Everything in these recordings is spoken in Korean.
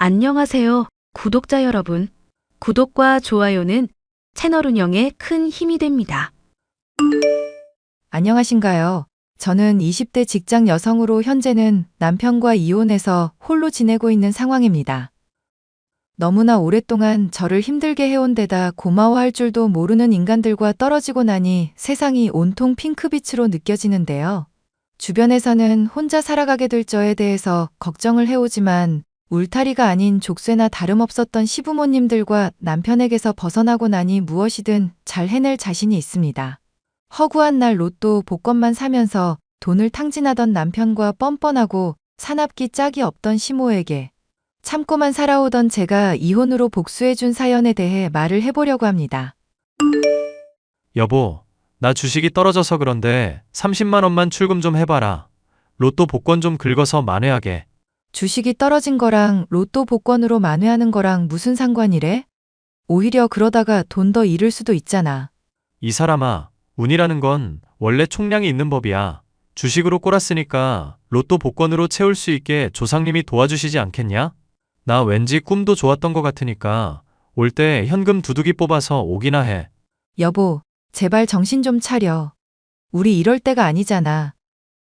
안녕하세요, 구독자 여러분. 구독과 좋아요는 채널 운영에 큰 힘이 됩니다. 안녕하신가요? 저는 20대 직장 여성으로 현재는 남편과 이혼해서 홀로 지내고 있는 상황입니다. 너무나 오랫동안 저를 힘들게 해온 데다 고마워할 줄도 모르는 인간들과 떨어지고 나니 세상이 온통 핑크빛으로 느껴지는데요. 주변에서는 혼자 살아가게 될 저에 대해서 걱정을 해오지만 울타리가 아닌 족쇄나 다름없었던 시부모님들과 남편에게서 벗어나고 나니 무엇이든 잘 해낼 자신이 있습니다. 허구한 날 로또 복권만 사면서 돈을 탕진하던 남편과 뻔뻔하고 사납기 짝이 없던 시모에게 참고만 살아오던 제가 이혼으로 복수해준 사연에 대해 말을 해보려고 합니다. 여보, 나 주식이 떨어져서 그런데 30만 원만 출금 좀 해봐라. 로또 복권 좀 긁어서 만회하게. 주식이 떨어진 거랑 로또 복권으로 만회하는 거랑 무슨 상관이래? 오히려 그러다가 돈 더 잃을 수도 있잖아. 이 사람아, 운이라는 건 원래 총량이 있는 법이야. 주식으로 꼬랐으니까 로또 복권으로 채울 수 있게 조상님이 도와주시지 않겠냐? 나 왠지 꿈도 좋았던 것 같으니까 올 때 현금 두둑이 뽑아서 오기나 해. 여보, 제발 정신 좀 차려. 우리 이럴 때가 아니잖아.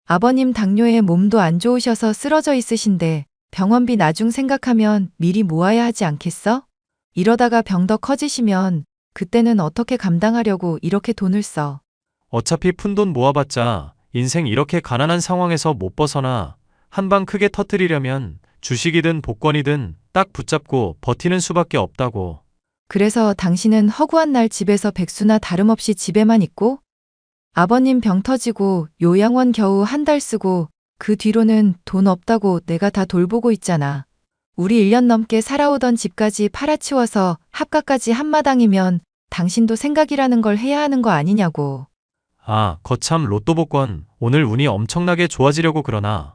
아버님 당뇨에 몸도 안 좋으셔서 쓰러져 있으신데 병원비 나중 생각하면 미리 모아야 하지 않겠어? 이러다가 병 더 커지시면 그때는 어떻게 감당하려고 이렇게 돈을 써. 어차피 푼돈 모아봤자 인생 이렇게 가난한 상황에서 못 벗어나. 한 방 크게 터뜨리려면 주식이든 복권이든 딱 붙잡고 버티는 수밖에 없다고. 그래서 당신은 허구한 날 집에서 백수나 다름없이 집에만 있고 아버님 병 터지고 요양원 겨우 한 달 쓰고 그 뒤로는 돈 없다고 내가 다 돌보고 있잖아. 우리 1년 넘게 살아오던 집까지 팔아치워서 합가까지 한마당이면 당신도 생각이라는 걸 해야 하는 거 아니냐고. 아, 거참 로또 복권 오늘 운이 엄청나게 좋아지려고 그러나.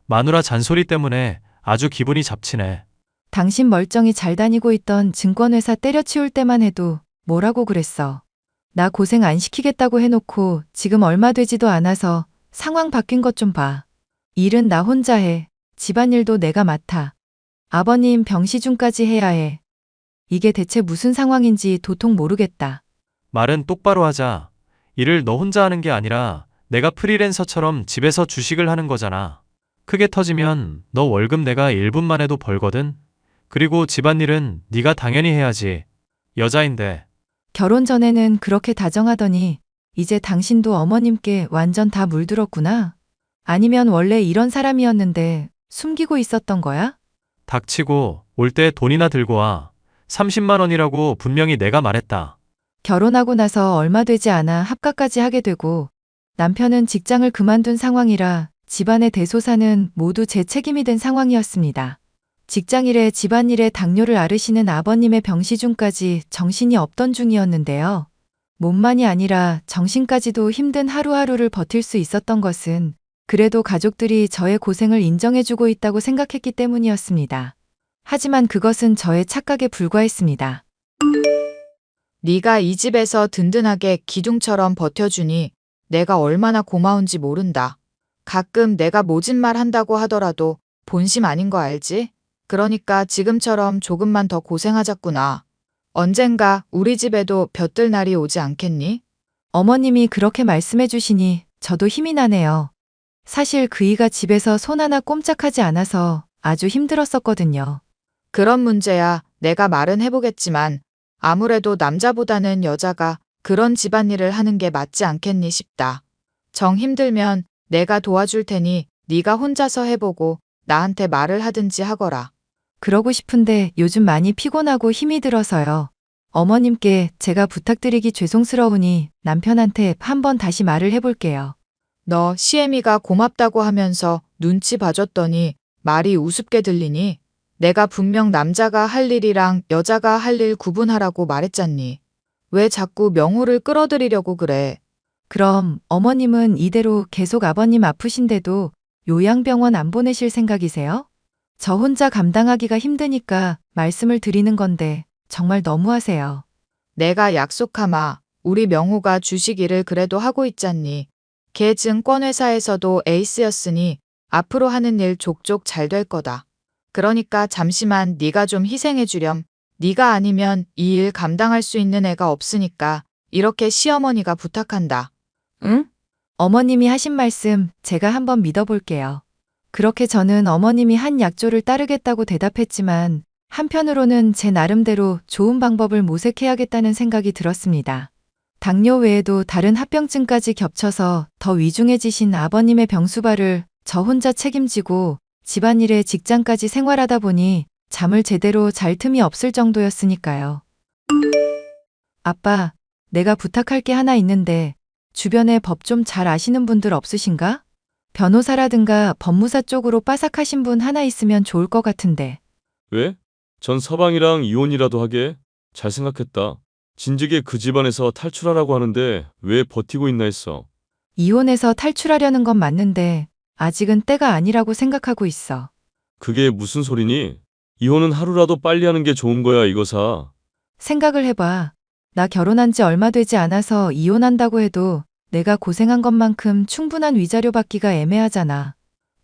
마누라 잔소리 때문에 아주 기분이 잡치네. 당신 멀쩡히 잘 다니고 있던 증권회사 때려치울 때만 해도 뭐라고 그랬어. 나 고생 안 시키겠다고 해놓고 지금 얼마 되지도 않아서 상황 바뀐 것 좀 봐. 일은 나 혼자 해. 집안일도 내가 맡아. 아버님 병시중까지 해야 해. 이게 대체 무슨 상황인지 도통 모르겠다. 말은 똑바로 하자. 일을 너 혼자 하는 게 아니라 내가 프리랜서처럼 집에서 주식을 하는 거잖아. 크게 터지면 너 월급 내가 1분만 해도 벌거든. 그리고 집안일은 네가 당연히 해야지. 여자인데. 결혼 전에는 그렇게 다정하더니 이제 당신도 어머님께 완전 다 물들었구나. 아니면 원래 이런 사람이었는데 숨기고 있었던 거야? 닥치고 올 때 돈이나 들고 와. 30만 원이라고 분명히 내가 말했다. 결혼하고 나서 얼마 되지 않아 합가까지 하게 되고 남편은 직장을 그만둔 상황이라 집안의 대소사는 모두 제 책임이 된 상황이었습니다. 직장일에 집안일에 당뇨를 앓으시는 아버님의 병시중까지 정신이 없던 중이었는데요. 몸만이 아니라 정신까지도 힘든 하루하루를 버틸 수 있었던 것은 그래도 가족들이 저의 고생을 인정해주고 있다고 생각했기 때문이었습니다. 하지만 그것은 저의 착각에 불과했습니다. 네가 이 집에서 든든하게 기둥처럼 버텨주니 내가 얼마나 고마운지 모른다. 가끔 내가 모진 말 한다고 하더라도 본심 아닌 거 알지? 그러니까 지금처럼 조금만 더 고생하자꾸나. 언젠가 우리 집에도 볕들 날이 오지 않겠니? 어머님이 그렇게 말씀해 주시니 저도 힘이 나네요. 사실 그이가 집에서 손 하나 꼼짝하지 않아서 아주 힘들었었거든요. 그런 문제야 내가 말은 해보겠지만 아무래도 남자보다는 여자가 그런 집안일을 하는 게 맞지 않겠니 싶다. 정 힘들면 내가 도와줄 테니 네가 혼자서 해보고 나한테 말을 하든지 하거라. 그러고 싶은데 요즘 많이 피곤하고 힘이 들어서요. 어머님께 제가 부탁드리기 죄송스러우니 남편한테 한번 다시 말을 해볼게요. 너 시애미가 고맙다고 하면서 눈치 봐줬더니 말이 우습게 들리니? 내가 분명 남자가 할 일이랑 여자가 할 일 구분하라고 말했잖니. 왜 자꾸 명호를 끌어들이려고 그래? 그럼 어머님은 이대로 계속 아버님 아프신데도 요양병원 안 보내실 생각이세요? 저 혼자 감당하기가 힘드니까 말씀을 드리는 건데 정말 너무하세요. 내가 약속하마. 우리 명호가 주식 일을 그래도 하고 있잖니. 걔 증권회사에서도 에이스였으니 앞으로 하는 일 족족 잘 될 거다. 그러니까 잠시만 네가 좀 희생해 주렴. 네가 아니면 이 일 감당할 수 있는 애가 없으니까 이렇게 시어머니가 부탁한다. 응? 어머님이 하신 말씀 제가 한번 믿어볼게요. 그렇게 저는 어머님이 한 약조를 따르겠다고 대답했지만 한편으로는 제 나름대로 좋은 방법을 모색해야겠다는 생각이 들었습니다. 당뇨 외에도 다른 합병증까지 겹쳐서 더 위중해지신 아버님의 병수발을 저 혼자 책임지고 집안일에 직장까지 생활하다 보니 잠을 제대로 잘 틈이 없을 정도였으니까요. 아빠, 내가 부탁할 게 하나 있는데 주변에 법 좀 잘 아시는 분들 없으신가? 변호사라든가 법무사 쪽으로 빠삭하신 분 하나 있으면 좋을 것 같은데. 왜? 전 서방이랑 이혼이라도 하게? 잘 생각했다. 진즉에 그 집안에서 탈출하라고 하는데 왜 버티고 있나 했어. 이혼해서 탈출하려는 건 맞는데 아직은 때가 아니라고 생각하고 있어. 그게 무슨 소리니? 이혼은 하루라도 빨리 하는 게 좋은 거야, 이거사. 생각을 해봐. 나 결혼한 지 얼마 되지 않아서 이혼한다고 해도 내가 고생한 것만큼 충분한 위자료 받기가 애매하잖아.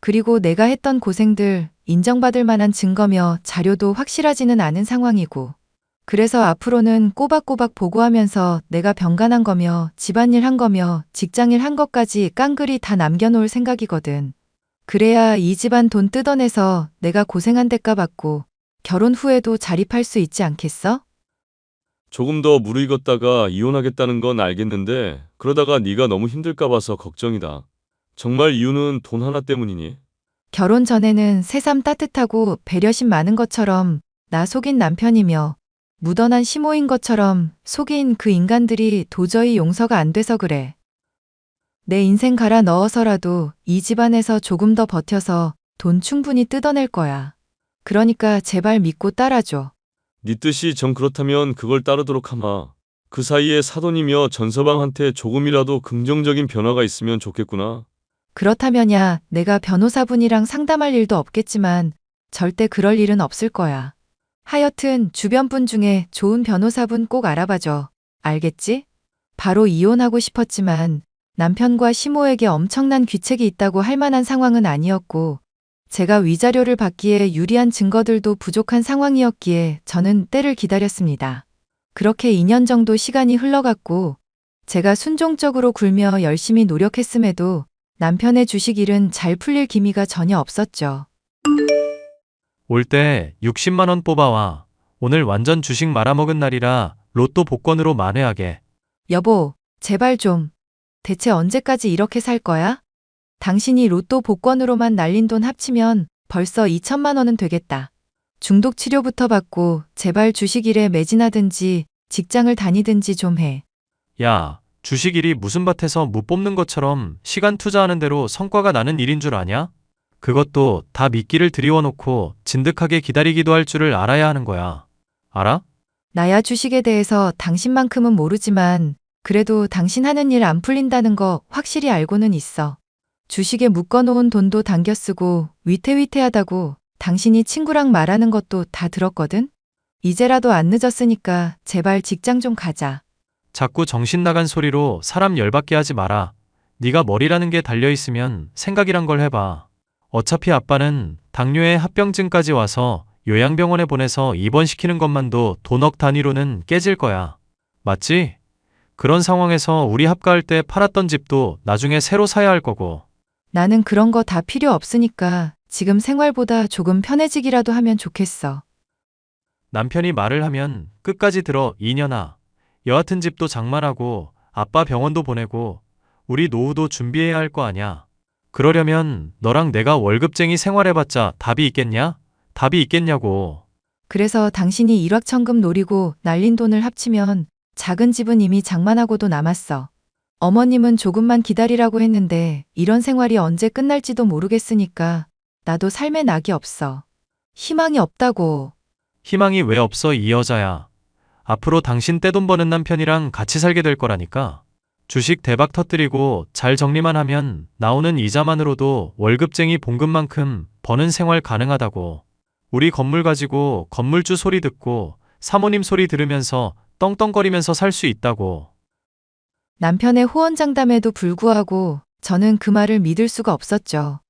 그리고 내가 했던 고생들 인정받을 만한 증거며 자료도 확실하지는 않은 상황이고. 그래서 앞으로는 꼬박꼬박 보고하면서 내가 병간한 거며 집안일 한 거며 직장일 한 것까지 깡그리 다 남겨놓을 생각이거든. 그래야 이 집안 돈 뜯어내서 내가 고생한 대가 받고 결혼 후에도 자립할 수 있지 않겠어? 조금 더 무르익었다가 이혼하겠다는 건 알겠는데 그러다가 네가 너무 힘들까 봐서 걱정이다. 정말 이유는 돈 하나 때문이니? 결혼 전에는 새삼 따뜻하고 배려심 많은 것처럼 나 속인 남편이며 무던한 시모인 것처럼 속인 그 인간들이 도저히 용서가 안 돼서 그래. 내 인생 갈아 넣어서라도 이 집안에서 조금 더 버텨서 돈 충분히 뜯어낼 거야. 그러니까 제발 믿고 따라줘. 네 뜻이 정 그렇다면 그걸 따르도록 하마. 그 사이에 사돈이며 전서방한테 조금이라도 긍정적인 변화가 있으면 좋겠구나. 그렇다면야 내가 변호사분이랑 상담할 일도 없겠지만 절대 그럴 일은 없을 거야. 하여튼 주변 분 중에 좋은 변호사분 꼭 알아봐줘. 알겠지? 바로 이혼하고 싶었지만 남편과 시모에게 엄청난 귀책이 있다고 할 만한 상황은 아니었고 제가 위자료를 받기에 유리한 증거들도 부족한 상황이었기에 저는 때를 기다렸습니다. 그렇게 2년 정도 시간이 흘러갔고 제가 순종적으로 굴며 열심히 노력했음에도 남편의 주식 일은 잘 풀릴 기미가 전혀 없었죠. 올 때 60만 원 뽑아와. 오늘 완전 주식 말아먹은 날이라 로또 복권으로 만회하게. 여보, 제발 좀. 대체 언제까지 이렇게 살 거야? 당신이 로또 복권으로만 날린 돈 합치면 벌써 2천만 원은 되겠다. 중독 치료부터 받고 제발 주식 일에 매진하든지 직장을 다니든지 좀 해. 야, 주식 일이 무슨 밭에서 무 뽑는 것처럼 시간 투자하는 대로 성과가 나는 일인 줄 아냐? 그것도 다 미끼를 들이워놓고 진득하게 기다리기도 할 줄을 알아야 하는 거야. 알아? 나야 주식에 대해서 당신만큼은 모르지만 그래도 당신 하는 일 안 풀린다는 거 확실히 알고는 있어. 주식에 묶어놓은 돈도 당겨 쓰고 위태위태하다고 당신이 친구랑 말하는 것도 다 들었거든? 이제라도 안 늦었으니까 제발 직장 좀 가자. 자꾸 정신 나간 소리로 사람 열받게 하지 마라. 네가 머리라는 게 달려있으면 생각이란 걸 해봐. 어차피 아빠는 당뇨에 합병증까지 와서 요양병원에 보내서 입원시키는 것만도 돈억 단위로는 깨질 거야. 맞지? 그런 상황에서 우리 합가할 때 팔았던 집도 나중에 새로 사야 할 거고. 나는 그런 거 다 필요 없으니까 지금 생활보다 조금 편해지기라도 하면 좋겠어. 남편이 말을 하면 끝까지 들어 이년아. 여하튼 집도 장만하고 아빠 병원도 보내고 우리 노후도 준비해야 할 거 아냐. 그러려면 너랑 내가 월급쟁이 생활해봤자 답이 있겠냐? 답이 있겠냐고. 그래서 당신이 일확천금 노리고 날린 돈을 합치면 작은 집은 이미 장만하고도 남았어. 어머님은 조금만 기다리라고 했는데 이런 생활이 언제 끝날지도 모르겠으니까 나도 삶에 낙이 없어. 희망이 없다고. 희망이 왜 없어 이 여자야. 앞으로 당신 떼돈 버는 남편이랑 같이 살게 될 거라니까. 주식 대박 터뜨리고 잘 정리만 하면 나오는 이자만으로도 월급쟁이 봉급만큼 버는 생활 가능하다고. 우리 건물 가지고 건물주 소리 듣고 사모님 소리 들으면서 떵떵거리면서 살 수 있다고. 남편의 호언장담에도 불구하고 저는 그 말을 믿을 수가 없었죠.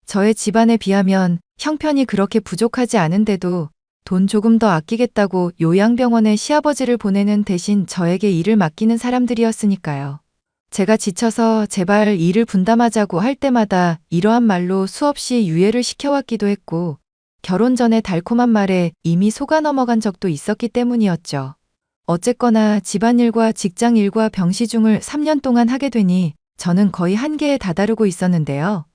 저의 집안에 비하면 형편이 그렇게 부족하지 않은데도 돈 조금 더 아끼겠다고 요양병원에 시아버지를 보내는 대신 저에게 일을 맡기는 사람들이었으니까요. 제가 지쳐서 제발 일을 분담하자고 할 때마다 이러한 말로 수없이 유예를 시켜왔기도 했고, 결혼 전에 달콤한 말에 이미 속아 넘어간 적도 있었기 때문이었죠. 어쨌거나 집안일과 직장일과 병시중을 3년 동안 하게 되니 저는 거의 한계에 다다르고 있었는데요.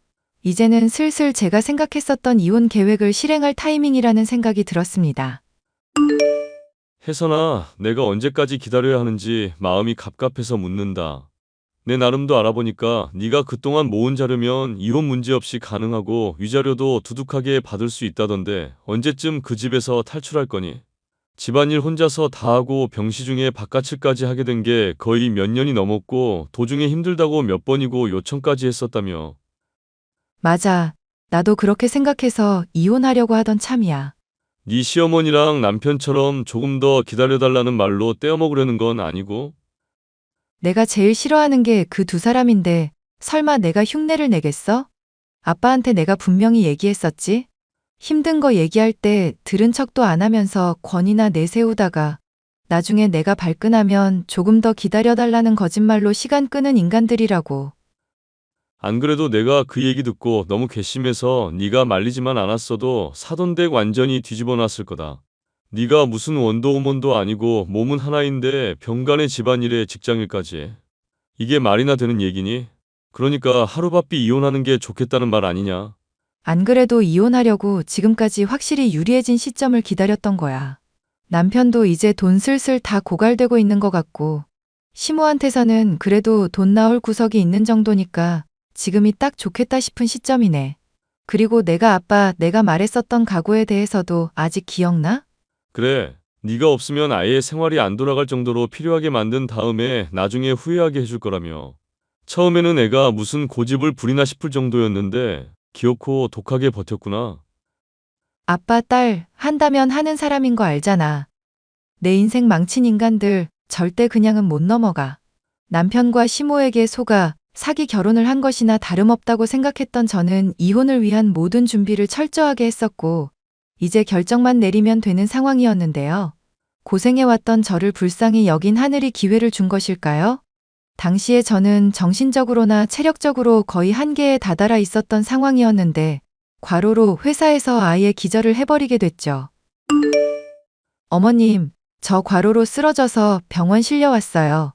이제는 슬슬 제가 생각했었던 이혼 계획을 실행할 타이밍이라는 생각이 들었습니다. 혜선아, 내가 언제까지 기다려야 하는지 마음이 갑갑해서 묻는다. 내 나름도 알아보니까 네가 그동안 모은 자료면 이혼 문제없이 가능하고 위자료도 두둑하게 받을 수 있다던데 언제쯤 그 집에서 탈출할 거니? 집안일 혼자서 다 하고 병시중에 바깥일까지 하게 된 게 거의 몇 년이 넘었고 도중에 힘들다고 몇 번이고 요청까지 했었다며. 맞아. 나도 그렇게 생각해서 이혼하려고 하던 참이야. 네 시어머니랑 남편처럼 조금 더 기다려달라는 말로 떼어먹으려는 건 아니고? 내가 제일 싫어하는 게 그 두 사람인데 설마 내가 흉내를 내겠어? 아빠한테 내가 분명히 얘기했었지? 힘든 거 얘기할 때 들은 척도 안 하면서 권이나 내세우다가 나중에 내가 발끈하면 조금 더 기다려달라는 거짓말로 시간 끄는 인간들이라고. 안 그래도 내가 그 얘기 듣고 너무 괘씸해서 네가 말리지만 않았어도 사돈댁 완전히 뒤집어 놨을 거다. 네가 무슨 원더우먼도 아니고 몸은 하나인데 병간의 집안일에 직장일까지. 이게 말이나 되는 얘기니? 그러니까 하루바삐 이혼하는 게 좋겠다는 말 아니냐? 안 그래도 이혼하려고 지금까지 확실히 유리해진 시점을 기다렸던 거야. 남편도 이제 돈 슬슬 다 고갈되고 있는 것 같고, 시모한테서는 그래도 돈 나올 구석이 있는 정도니까 지금이 딱 좋겠다 싶은 시점이네. 그리고 내가 말했었던 각오에 대해서도 아직 기억나? 그래. 네가 없으면 아예 생활이 안 돌아갈 정도로 필요하게 만든 다음에 나중에 후회하게 해줄 거라며. 처음에는 애가 무슨 고집을 부리나 싶을 정도였는데 기어코 독하게 버텼구나. 아빠, 딸, 한다면 하는 사람인 거 알잖아. 내 인생 망친 인간들 절대 그냥은 못 넘어가. 남편과 시모에게 속아 사기 결혼을 한 것이나 다름없다고 생각했던 저는 이혼을 위한 모든 준비를 철저하게 했었고, 이제 결정만 내리면 되는 상황이었는데요. 고생해왔던 저를 불쌍히 여긴 하늘이 기회를 준 것일까요? 당시에 저는 정신적으로나 체력적으로 거의 한계에 다다라 있었던 상황이었는데, 과로로 회사에서 아예 기절을 해버리게 됐죠. 어머님, 저 과로로 쓰러져서 병원 실려왔어요.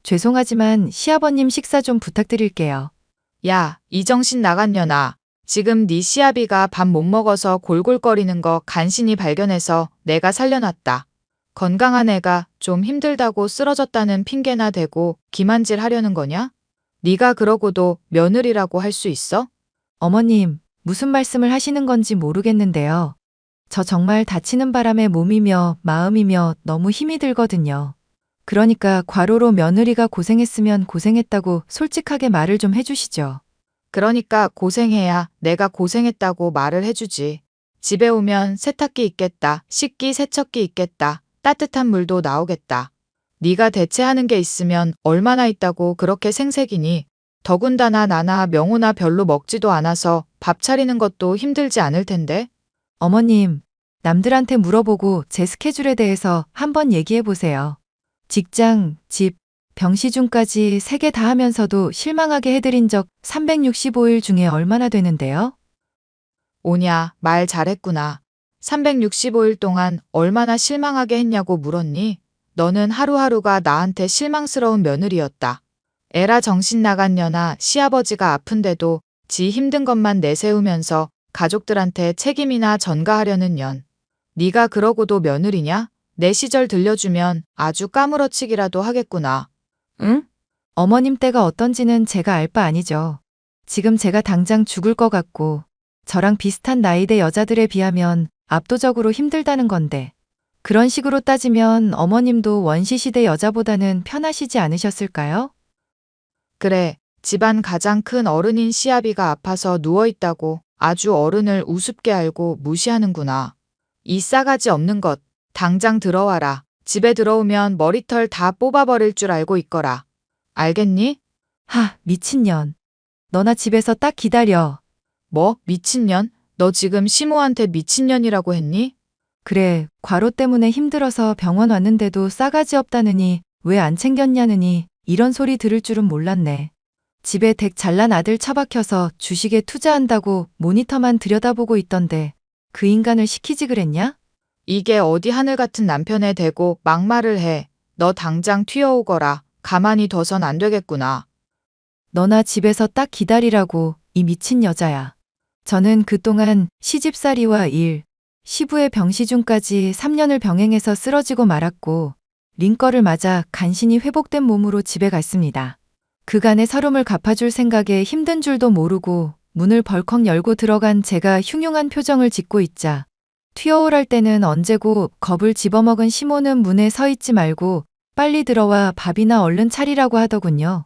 죄송하지만 시아버님 식사 좀 부탁드릴게요. 야, 이 정신 나간 년아. 지금 네 시아비가 밥 못 먹어서 골골거리는 거 간신히 발견해서 내가 살려놨다. 건강한 애가 좀 힘들다고 쓰러졌다는 핑계나 대고 기만질 하려는 거냐? 네가 그러고도 며느리라고 할 수 있어? 어머님, 무슨 말씀을 하시는 건지 모르겠는데요. 저 정말 다치는 바람에 몸이며 마음이며 너무 힘이 들거든요. 그러니까 과로로 며느리가 고생했으면 고생했다고 솔직하게 말을 좀 해주시죠. 그러니까 고생해야 내가 고생했다고 말을 해주지. 집에 오면 세탁기 있겠다. 씻기 세척기 있겠다. 따뜻한 물도 나오겠다. 네가 대체하는 게 있으면 얼마나 있다고 그렇게 생색이니. 더군다나 나나 명호나 별로 먹지도 않아서 밥 차리는 것도 힘들지 않을 텐데. 어머님, 남들한테 물어보고 제 스케줄에 대해서 한번 얘기해 보세요. 직장, 집, 병시중까지 3개 다 하면서도 실망하게 해드린 적 365일 중에 얼마나 되는데요? 오냐, 말 잘했구나. 365일 동안 얼마나 실망하게 했냐고 물었니? 너는 하루하루가 나한테 실망스러운 며느리였다. 에라 정신 나간 년아. 시아버지가 아픈데도 지 힘든 것만 내세우면서 가족들한테 책임이나 전가하려는 년. 네가 그러고도 며느리냐? 내 시절 들려주면 아주 까무러치기라도 하겠구나. 응? 어머님 때가 어떤지는 제가 알 바 아니죠. 지금 제가 당장 죽을 것 같고 저랑 비슷한 나이대 여자들에 비하면 압도적으로 힘들다는 건데, 그런 식으로 따지면 어머님도 원시시대 여자보다는 편하시지 않으셨을까요? 그래, 집안 가장 큰 어른인 시아비가 아파서 누워있다고 아주 어른을 우습게 알고 무시하는구나. 이 싸가지 없는 것, 당장 들어와라. 집에 들어오면 머리털 다 뽑아버릴 줄 알고 있거라. 알겠니? 하, 미친년. 너나 집에서 딱 기다려. 뭐? 미친년? 너 지금 시모한테 미친년이라고 했니? 그래, 과로 때문에 힘들어서 병원 왔는데도 싸가지 없다느니 왜 안 챙겼냐느니 이런 소리 들을 줄은 몰랐네. 집에 댁 잘난 아들 처박혀서 주식에 투자한다고 모니터만 들여다보고 있던데 그 인간을 시키지 그랬냐? 이게 어디 하늘 같은 남편에 대고 막말을 해. 너 당장 튀어오거라. 가만히 둬선 안 되겠구나. 너나 집에서 딱 기다리라고 이 미친 여자야. 저는 그동안 시집살이와 일, 시부의 병시중까지 3년을 병행해서 쓰러지고 말았고 링거를 맞아 간신히 회복된 몸으로 집에 갔습니다. 그간의 서름을 갚아줄 생각에 힘든 줄도 모르고 문을 벌컥 열고 들어간 제가 흉흉한 표정을 짓고 있자 튀어오랄 때는 언제고 겁을 집어먹은 시모는 문에 서 있지 말고 빨리 들어와 밥이나 얼른 차리라고 하더군요.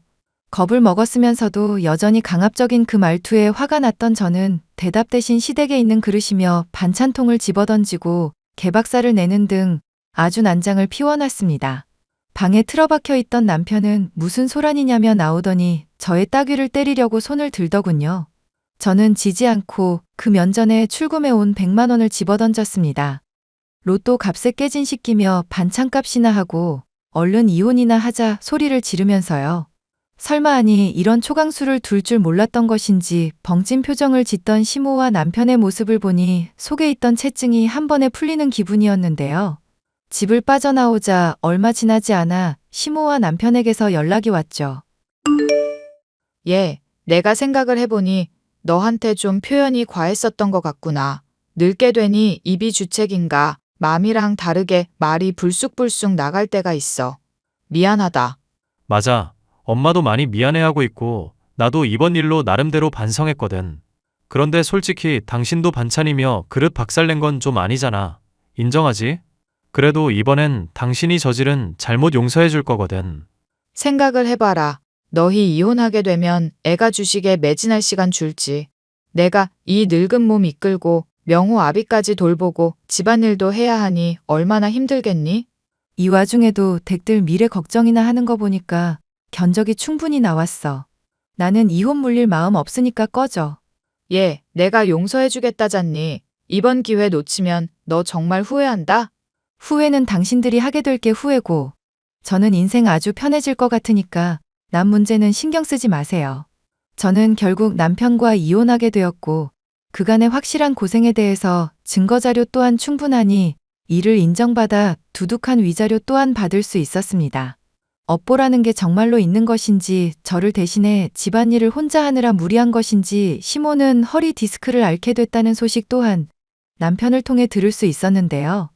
겁을 먹었으면서도 여전히 강압적인 그 말투에 화가 났던 저는 대답 대신 시댁에 있는 그릇이며 반찬통을 집어던지고 개박살을 내는 등 아주 난장을 피워놨습니다. 방에 틀어박혀 있던 남편은 무슨 소란이냐며 나오더니 저의 따귀를 때리려고 손을 들더군요. 저는 지지 않고 그 면전에 출금해온 100만 원을 집어던졌습니다. 로또 값에 깨진 시끼며 반찬값이나 하고 얼른 이혼이나 하자 소리를 지르면서요. 설마 아니 이런 초강수를 둘 줄 몰랐던 것인지 벙찐 표정을 짓던 시모와 남편의 모습을 보니 속에 있던 채증이 한 번에 풀리는 기분이었는데요. 집을 빠져나오자 얼마 지나지 않아 시모와 남편에게서 연락이 왔죠. 내가 생각을 해보니 너한테 좀 표현이 과했었던 것 같구나. 늙게 되니 입이 주책인가 맘이랑 다르게 말이 불쑥불쑥 나갈 때가 있어. 미안하다. 맞아. 엄마도 많이 미안해하고 있고 나도 이번 일로 나름대로 반성했거든. 그런데 솔직히 당신도 반찬이며 그릇 박살낸 건 좀 아니잖아. 인정하지? 그래도 이번엔 당신이 저지른 잘못 용서해 줄 거거든. 생각을 해봐라. 너희 이혼하게 되면 애가 주식에 매진할 시간 줄지. 내가 이 늙은 몸 이끌고 명호 아비까지 돌보고 집안일도 해야 하니 얼마나 힘들겠니? 이 와중에도 댁들 미래 걱정이나 하는 거 보니까 견적이 충분히 나왔어. 나는 이혼 물릴 마음 없으니까 꺼져. 내가 용서해주겠다잖니. 이번 기회 놓치면 너 정말 후회한다? 후회는 당신들이 하게 될 게 후회고 저는 인생 아주 편해질 것 같으니까 남 문제는 신경 쓰지 마세요. 저는 결국 남편과 이혼하게 되었고 그간의 확실한 고생에 대해서 증거자료 또한 충분하니 이를 인정받아 두둑한 위자료 또한 받을 수 있었습니다. 업보라는 게 정말로 있는 것인지 저를 대신해 집안일을 혼자 하느라 무리한 것인지 시모는 허리 디스크를 앓게 됐다는 소식 또한 남편을 통해 들을 수 있었는데요.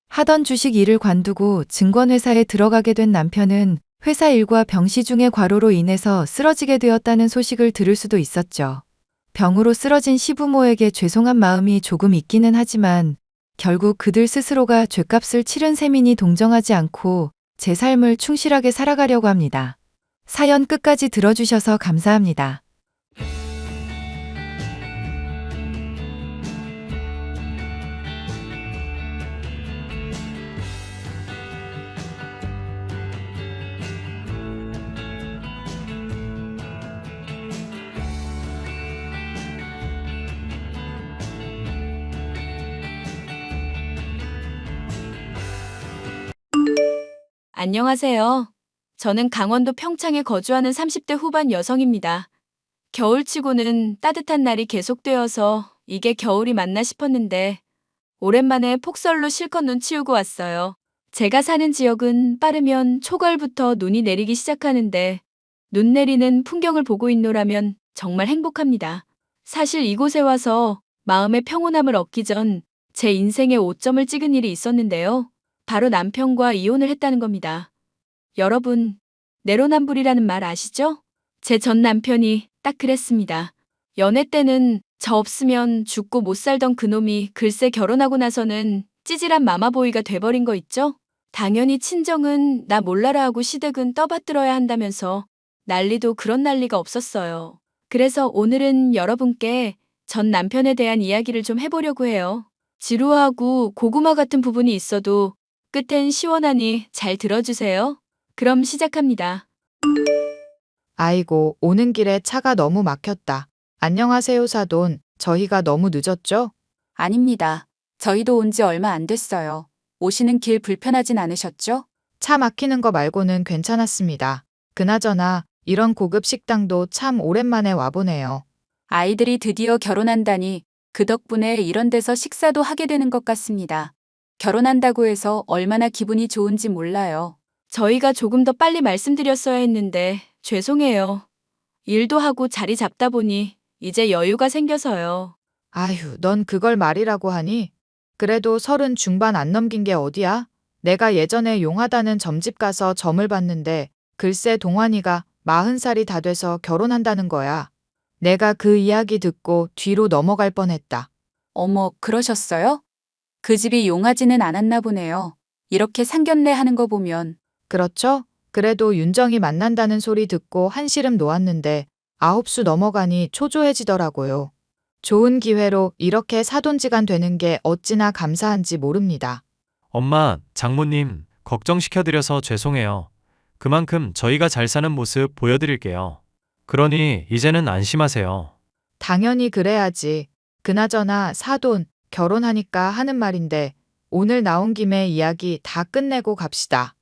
하던 주식 일을 관두고 증권회사에 들어가게 된 남편은 회사 일과 병시 중의 과로로 인해서 쓰러지게 되었다는 소식을 들을 수도 있었죠. 병으로 쓰러진 시부모에게 죄송한 마음이 조금 있기는 하지만 결국 그들 스스로가 죗값을 치른 셈이니 동정하지 않고 제 삶을 충실하게 살아가려고 합니다. 사연 끝까지 들어주셔서 감사합니다. 안녕하세요. 저는 강원도 평창에 거주하는 30대 후반 여성입니다. 겨울치고는 따뜻한 날이 계속되어서 이게 겨울이 맞나 싶었는데 오랜만에 폭설로 실컷 눈 치우고 왔어요. 제가 사는 지역은 빠르면 초가을부터 눈이 내리기 시작하는데 눈 내리는 풍경을 보고 있노라면 정말 행복합니다. 사실 이곳에 와서 마음의 평온함을 얻기 전 제 인생의 오점을 찍은 일이 있었는데요. 바로 남편과 이혼을 했다는 겁니다. 여러분, 내로남불이라는 말 아시죠? 제 전 남편이 딱 그랬습니다. 연애 때는 저 없으면 죽고 못 살던 그놈이 글쎄 결혼하고 나서는 찌질한 마마보이가 돼버린 거 있죠? 당연히 친정은 나 몰라라 하고 시댁은 떠받들어야 한다면서 난리도 그런 난리가 없었어요. 그래서 오늘은 여러분께 전 남편에 대한 이야기를 좀 해보려고 해요. 지루하고 고구마 같은 부분이 있어도 끝엔 시원하니 잘 들어주세요. 그럼 시작합니다. 아이고, 오는 길에 차가 너무 막혔다. 안녕하세요, 사돈. 저희가 너무 늦었죠? 아닙니다. 저희도 온 지 얼마 안 됐어요. 오시는 길 불편하진 않으셨죠? 차 막히는 거 말고는 괜찮았습니다. 그나저나 이런 고급 식당도 참 오랜만에 와보네요. 아이들이 드디어 결혼한다니 그 덕분에 이런 데서 식사도 하게 되는 것 같습니다. 결혼한다고 해서 얼마나 기분이 좋은지 몰라요. 저희가 조금 더 빨리 말씀드렸어야 했는데 죄송해요. 일도 하고 자리 잡다 보니 이제 여유가 생겨서요. 아휴, 넌 그걸 말이라고 하니? 그래도 30 중반 안 넘긴 게 어디야? 내가 예전에 용하다는 점집 가서 점을 봤는데 글쎄 동환이가 40살이 다 돼서 결혼한다는 거야. 내가 그 이야기 듣고 뒤로 넘어갈 뻔했다. 어머, 그러셨어요? 그 집이 용하지는 않았나 보네요. 이렇게 상견례 하는 거 보면. 그렇죠? 그래도 윤정이 만난다는 소리 듣고 한시름 놓았는데 9수 넘어가니 초조해지더라고요. 좋은 기회로 이렇게 사돈지간 되는 게 어찌나 감사한지 모릅니다. 엄마, 장모님, 걱정시켜드려서 죄송해요. 그만큼 저희가 잘 사는 모습 보여드릴게요. 그러니 이제는 안심하세요. 당연히 그래야지. 그나저나 사돈, 결혼하니까 하는 말인데 오늘 나온 김에 이야기 다 끝내고 갑시다.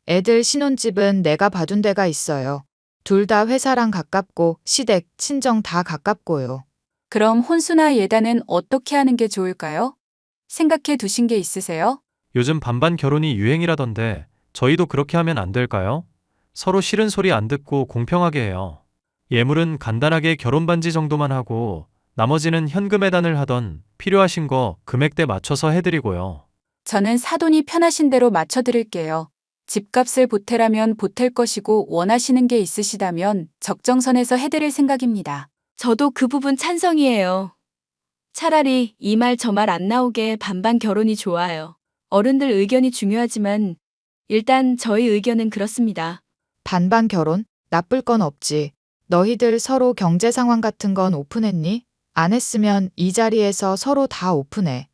애들 신혼집은 내가 봐둔 데가 있어요. 둘 다 회사랑 가깝고 시댁, 친정 다 가깝고요. 그럼 혼수나 예단은 어떻게 하는 게 좋을까요? 생각해 두신 게 있으세요? 요즘 반반 결혼이 유행이라던데 저희도 그렇게 하면 안 될까요? 서로 싫은 소리 안 듣고 공평하게 해요. 예물은 간단하게 결혼 반지 정도만 하고 나머지는 현금 예단을 하던 필요하신 거 금액대 맞춰서 해드리고요. 저는 사돈이 편하신 대로 맞춰드릴게요. 집값을 보태라면 보탤 것이고 원하시는 게 있으시다면 적정선에서 해드릴 생각입니다. 저도 그 부분 찬성이에요. 차라리 이 말 저 말 안 나오게 반반 결혼이 좋아요. 어른들 의견이 중요하지만 일단 저희 의견은 그렇습니다. 반반 결혼? 나쁠 건 없지. 너희들 서로 경제 상황 같은 건 오픈했니? 안 했으면 이 자리에서 서로 다 오픈해.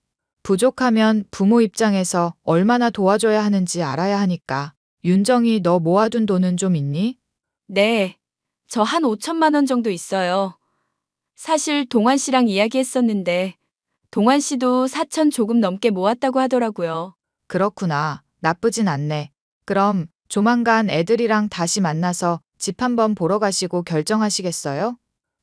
부족하면 부모 입장에서 얼마나 도와줘야 하는지 알아야 하니까. 윤정이 너 모아둔 돈은 좀 있니? 네, 저 한 5천만 원 정도 있어요. 사실 동환 씨랑 이야기했었는데 동환 씨도 4천 조금 넘게 모았다고 하더라고요. 그렇구나. 나쁘진 않네. 그럼 조만간 애들이랑 다시 만나서 집 한번 보러 가시고 결정하시겠어요?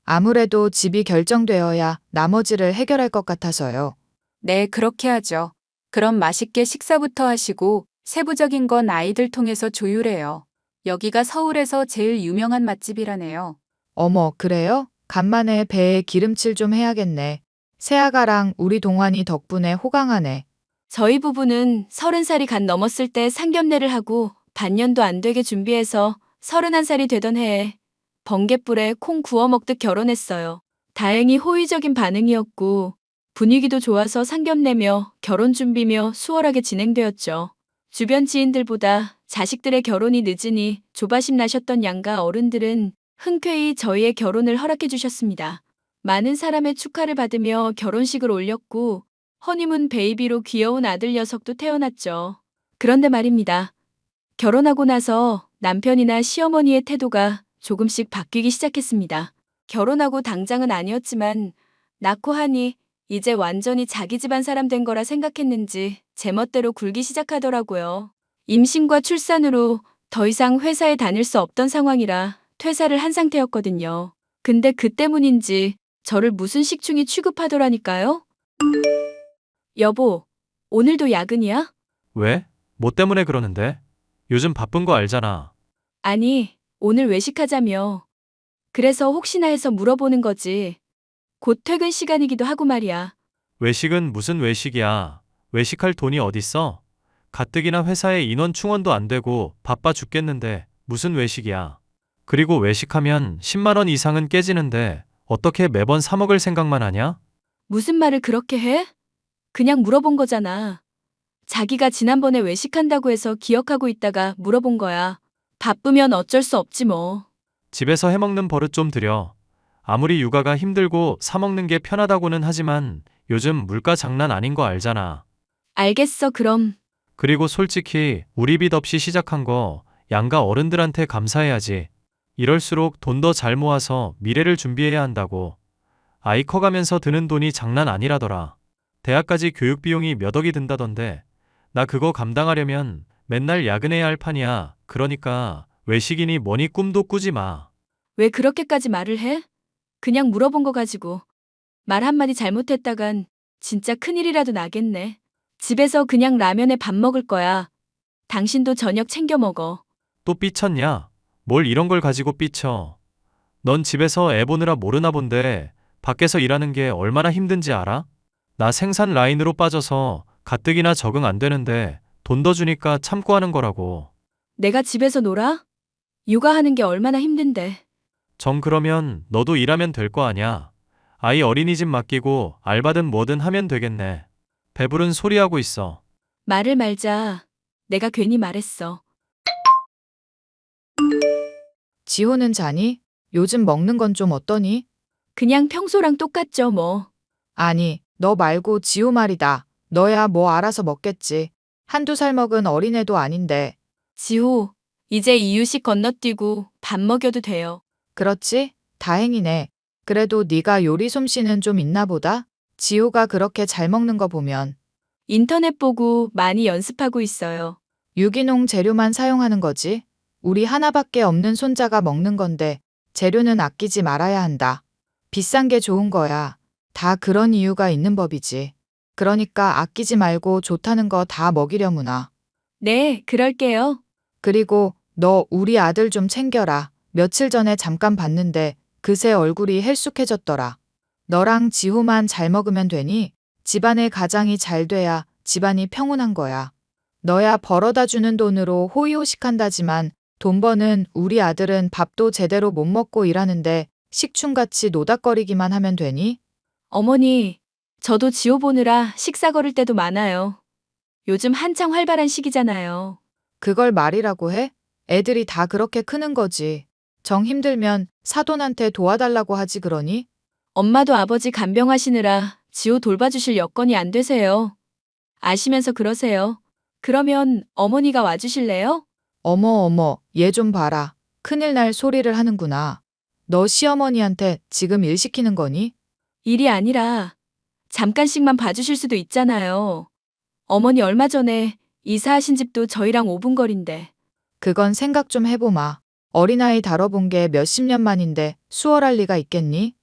아무래도 집이 결정되어야 나머지를 해결할 것 같아서요. 네, 그렇게 하죠. 그럼 맛있게 식사부터 하시고 세부적인 건 아이들 통해서 조율해요. 여기가 서울에서 제일 유명한 맛집이라네요. 어머, 그래요? 간만에 배에 기름칠 좀 해야겠네. 새아가랑 우리 동환이 덕분에 호강하네. 저희 부부는 30살이 갓 넘었을 때 상견례를 하고 반년도 안 되게 준비해서 31살이 되던 해에 번갯불에 콩 구워 먹듯 결혼했어요. 다행히 호의적인 반응이었고 분위기도 좋아서 상견례며 결혼 준비며 수월하게 진행되었죠. 주변 지인들보다 자식들의 결혼이 늦으니 조바심 나셨던 양가 어른들은 흔쾌히 저희의 결혼을 허락해 주셨습니다. 많은 사람의 축하를 받으며 결혼식을 올렸고 허니문 베이비로 귀여운 아들 녀석도 태어났죠. 그런데 말입니다. 결혼하고 나서 남편이나 시어머니의 태도가 조금씩 바뀌기 시작했습니다. 결혼하고 당장은 아니었지만 낳고 하니 이제 완전히 자기 집안 사람 된 거라 생각했는지 제멋대로 굴기 시작하더라고요. 임신과 출산으로 더 이상 회사에 다닐 수 없던 상황이라 퇴사를 한 상태였거든요. 근데 그 때문인지 저를 무슨 식충이 취급하더라니까요. 여보, 오늘도 야근이야? 왜? 뭐 때문에 그러는데? 요즘 바쁜 거 알잖아. 아니, 오늘 외식하자며. 그래서 혹시나 해서 물어보는 거지. 곧 퇴근 시간이기도 하고 말이야. 외식은 무슨 외식이야. 외식할 돈이 어딨어? 가뜩이나 회사에 인원 충원도 안 되고 바빠 죽겠는데 무슨 외식이야. 그리고 외식하면 10만 원 이상은 깨지는데 어떻게 매번 사 먹을 생각만 하냐? 무슨 말을 그렇게 해? 그냥 물어본 거잖아. 자기가 지난번에 외식한다고 해서 기억하고 있다가 물어본 거야. 바쁘면 어쩔 수 없지 뭐. 집에서 해먹는 버릇 좀 들여. 아무리 육아가 힘들고 사 먹는 게 편하다고는 하지만 요즘 물가 장난 아닌 거 알잖아. 알겠어, 그럼. 그리고 솔직히 우리 빚 없이 시작한 거 양가 어른들한테 감사해야지. 이럴수록 돈 더 잘 모아서 미래를 준비해야 한다고. 아이 커가면서 드는 돈이 장난 아니라더라. 대학까지 교육 비용이 몇 억이 든다던데 나 그거 감당하려면 맨날 야근해야 할 판이야. 그러니까 외식이니 뭐니 꿈도 꾸지 마. 왜 그렇게까지 말을 해? 그냥 물어본 거 가지고. 말 한마디 잘못했다간 진짜 큰일이라도 나겠네. 집에서 그냥 라면에 밥 먹을 거야. 당신도 저녁 챙겨 먹어. 또 삐쳤냐? 뭘 이런 걸 가지고 삐쳐. 넌 집에서 애 보느라 모르나 본데 밖에서 일하는 게 얼마나 힘든지 알아? 나 생산 라인으로 빠져서 가뜩이나 적응 안 되는데 돈 더 주니까 참고 하는 거라고. 내가 집에서 놀아? 육아하는 게 얼마나 힘든데. 정 그러면 너도 일하면 될 거 아냐. 아이 어린이집 맡기고 알바든 뭐든 하면 되겠네. 배부른 소리하고 있어. 말을 말자. 내가 괜히 말했어. 지호는 자니? 요즘 먹는 건 좀 어떠니? 그냥 평소랑 똑같죠, 뭐. 아니, 너 말고 지호 말이다. 너야 뭐 알아서 먹겠지. 한두 살 먹은 어린애도 아닌데. 지호, 이제 이유식 건너뛰고 밥 먹여도 돼요. 그렇지? 다행이네. 그래도 네가 요리 솜씨는 좀 있나 보다. 지호가 그렇게 잘 먹는 거 보면 인터넷 보고 많이 연습하고 있어요. 유기농 재료만 사용하는 거지. 우리 하나밖에 없는 손자가 먹는 건데 재료는 아끼지 말아야 한다. 비싼 게 좋은 거야. 다 그런 이유가 있는 법이지. 그러니까 아끼지 말고 좋다는 거 다 먹이려무나. 네, 그럴게요. 그리고 너 우리 아들 좀 챙겨라. 며칠 전에 잠깐 봤는데 그새 얼굴이 헬쑥해졌더라. 너랑 지호만 잘 먹으면 되니 집안의 가장이 잘 돼야 집안이 평온한 거야. 너야 벌어다 주는 돈으로 호의호식한다지만 돈 버는 우리 아들은 밥도 제대로 못 먹고 일하는데 식충같이 노닥거리기만 하면 되니? 어머니, 저도 지호 보느라 식사 거를 때도 많아요. 요즘 한창 활발한 시기잖아요. 그걸 말이라고 해? 애들이 다 그렇게 크는 거지. 정 힘들면 사돈한테 도와달라고 하지 그러니? 엄마도 아버지 간병하시느라 지호 돌봐주실 여건이 안 되세요. 아시면서 그러세요. 그러면 어머니가 와주실래요? 어머 어머, 얘 좀 봐라. 큰일 날 소리를 하는구나. 너 시어머니한테 지금 일 시키는 거니? 일이 아니라 잠깐씩만 봐주실 수도 있잖아요. 어머니 얼마 전에 이사하신 집도 저희랑 5분 거리인데. 그건 생각 좀 해보마. 어린아이 다뤄본 게 몇십 년 만인데 수월할 리가 있겠니?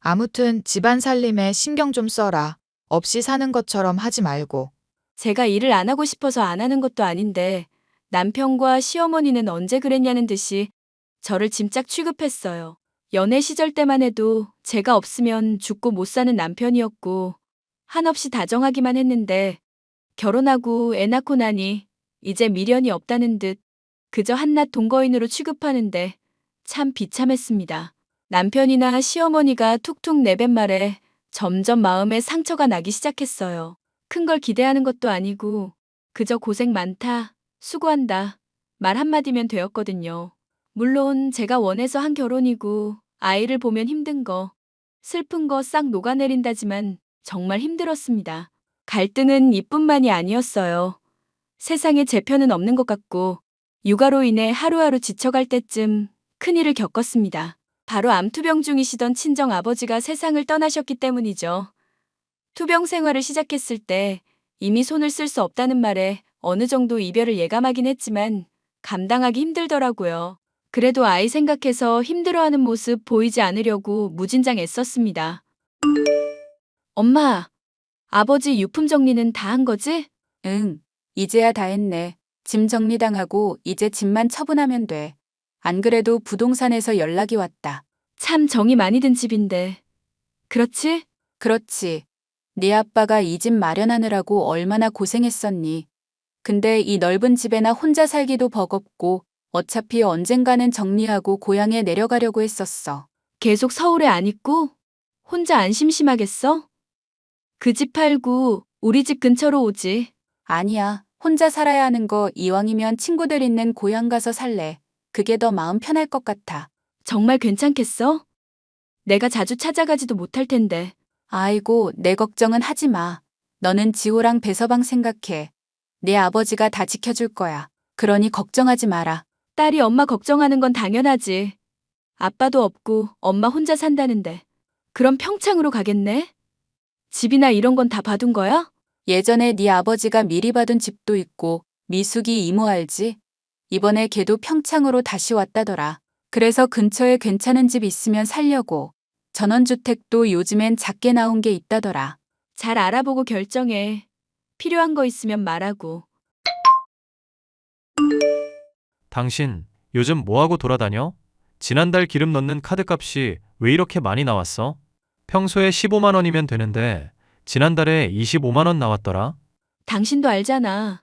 아무튼 집안 살림에 신경 좀 써라. 없이 사는 것처럼 하지 말고. 제가 일을 안 하고 싶어서 안 하는 것도 아닌데 남편과 시어머니는 언제 그랬냐는 듯이 저를 짐짝 취급했어요. 연애 시절 때만 해도 제가 없으면 죽고 못 사는 남편이었고 한없이 다정하기만 했는데 결혼하고 애 낳고 나니 이제 미련이 없다는 듯 그저 한낱 동거인으로 취급하는데 참 비참했습니다. 남편이나 시어머니가 툭툭 내뱉 말에 점점 마음에 상처가 나기 시작했어요. 큰 걸 기대하는 것도 아니고 그저 고생 많다, 수고한다 말 한마디면 되었거든요. 물론 제가 원해서 한 결혼이고 아이를 보면 힘든 거, 슬픈 거 싹 녹아내린다지만 정말 힘들었습니다. 갈등은 이뿐만이 아니었어요. 세상에 제 편은 없는 것 같고 육아로 인해 하루하루 지쳐갈 때쯤 큰일을 겪었습니다. 바로 암투병 중이시던 친정 아버지가 세상을 떠나셨기 때문이죠. 투병 생활을 시작했을 때 이미 손을 쓸 수 없다는 말에 어느 정도 이별을 예감하긴 했지만 감당하기 힘들더라고요. 그래도 아이 생각해서 힘들어하는 모습 보이지 않으려고 무진장 애썼습니다. 엄마, 아버지 유품 정리는 다 한 거지? 응, 이제야 다 했네. 짐 정리당하고 이제 집만 처분하면 돼. 안 그래도 부동산에서 연락이 왔다. 참 정이 많이 든 집인데. 그렇지? 그렇지. 네 아빠가 이 집 마련하느라고 얼마나 고생했었니. 근데 이 넓은 집에 나 혼자 살기도 버겁고 어차피 언젠가는 정리하고 고향에 내려가려고 했었어. 계속 서울에 안 있고? 혼자 안 심심하겠어? 그 집 팔고 우리 집 근처로 오지. 아니야. 혼자 살아야 하는 거 이왕이면 친구들 있는 고향 가서 살래. 그게 더 마음 편할 것 같아. 정말 괜찮겠어? 내가 자주 찾아가지도 못할 텐데. 아이고, 내 걱정은 하지 마. 너는 지호랑 배서방 생각해. 네 아버지가 다 지켜줄 거야. 그러니 걱정하지 마라. 딸이 엄마 걱정하는 건 당연하지. 아빠도 없고 엄마 혼자 산다는데. 그럼 평창으로 가겠네? 집이나 이런 건 다 봐둔 거야? 예전에 네 아버지가 미리 받은 집도 있고 미숙이 이모 알지? 이번에 걔도 평창으로 다시 왔다더라. 그래서 근처에 괜찮은 집 있으면 살려고. 전원주택도 요즘엔 작게 나온 게 있다더라. 잘 알아보고 결정해. 필요한 거 있으면 말하고. 당신 요즘 뭐하고 돌아다녀? 지난달 기름 넣는 카드값이 왜 이렇게 많이 나왔어? 평소에 15만 원이면 되는데 지난달에 25만 원 나왔더라. 당신도 알잖아.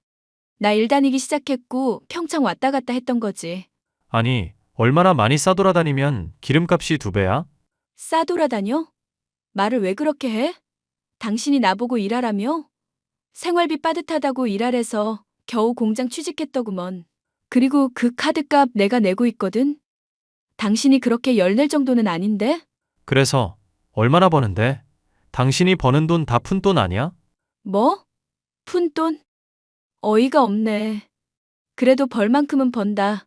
나 일 다니기 시작했고 평창 왔다 갔다 했던 거지. 아니, 얼마나 많이 싸돌아다니면 기름값이 2배야? 싸돌아다녀? 말을 왜 그렇게 해? 당신이 나보고 일하라며? 생활비 빠듯하다고 일하래서 겨우 공장 취직했더구먼. 그리고 그 카드값 내가 내고 있거든? 당신이 그렇게 열낼 정도는 아닌데? 그래서 얼마나 버는데? 당신이 버는 돈 다 푼 돈 아니야? 뭐? 푼돈? 어이가 없네. 그래도 벌 만큼은 번다.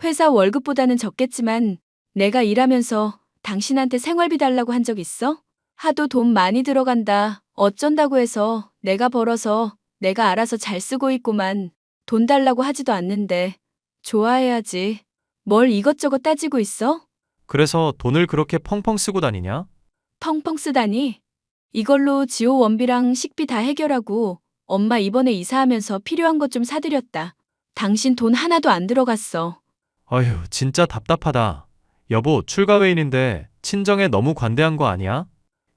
회사 월급보다는 적겠지만 내가 일하면서 당신한테 생활비 달라고 한 적 있어? 하도 돈 많이 들어간다. 어쩐다고 해서 내가 벌어서 내가 알아서 잘 쓰고 있고만 돈 달라고 하지도 않는데 좋아해야지. 뭘 이것저것 따지고 있어? 그래서 돈을 그렇게 펑펑 쓰고 다니냐? 펑펑 쓰다니. 이걸로 지호 원비랑 식비 다 해결하고 엄마 이번에 이사하면서 필요한 것 좀 사드렸다. 당신 돈 하나도 안 들어갔어. 어휴, 진짜 답답하다. 여보, 출가 외인인데 친정에 너무 관대한 거 아니야?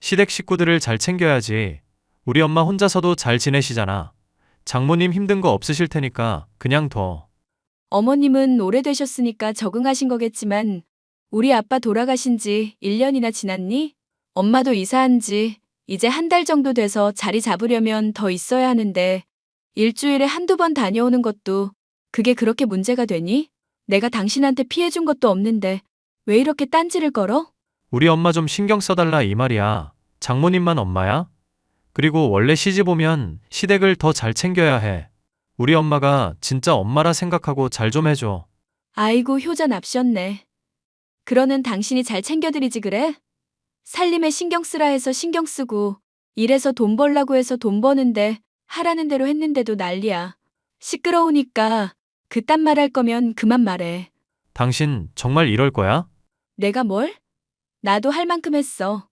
시댁 식구들을 잘 챙겨야지. 우리 엄마 혼자서도 잘 지내시잖아. 장모님 힘든 거 없으실 테니까 그냥 둬. 어머님은 오래되셨으니까 적응하신 거겠지만 우리 아빠 돌아가신 지 1년이나 지났니? 엄마도 이사한 지 이제 한 달 정도 돼서 자리 잡으려면 더 있어야 하는데 일주일에 한두 번 다녀오는 것도 그게 그렇게 문제가 되니? 내가 당신한테 피해준 것도 없는데 왜 이렇게 딴지를 걸어? 우리 엄마 좀 신경 써달라 이 말이야. 장모님만 엄마야? 그리고 원래 시집 오면 시댁을 더 잘 챙겨야 해. 우리 엄마가 진짜 엄마라 생각하고 잘 좀 해줘. 아이고 효자 납셨네. 그러는 당신이 잘 챙겨드리지 그래? 살림에 신경 쓰라 해서 신경 쓰고 일해서 돈 벌라고 해서 돈 버는데 하라는 대로 했는데도 난리야. 시끄러우니까 그딴 말 할 거면 그만 말해. 당신 정말 이럴 거야? 내가 뭘? 나도 할 만큼 했어.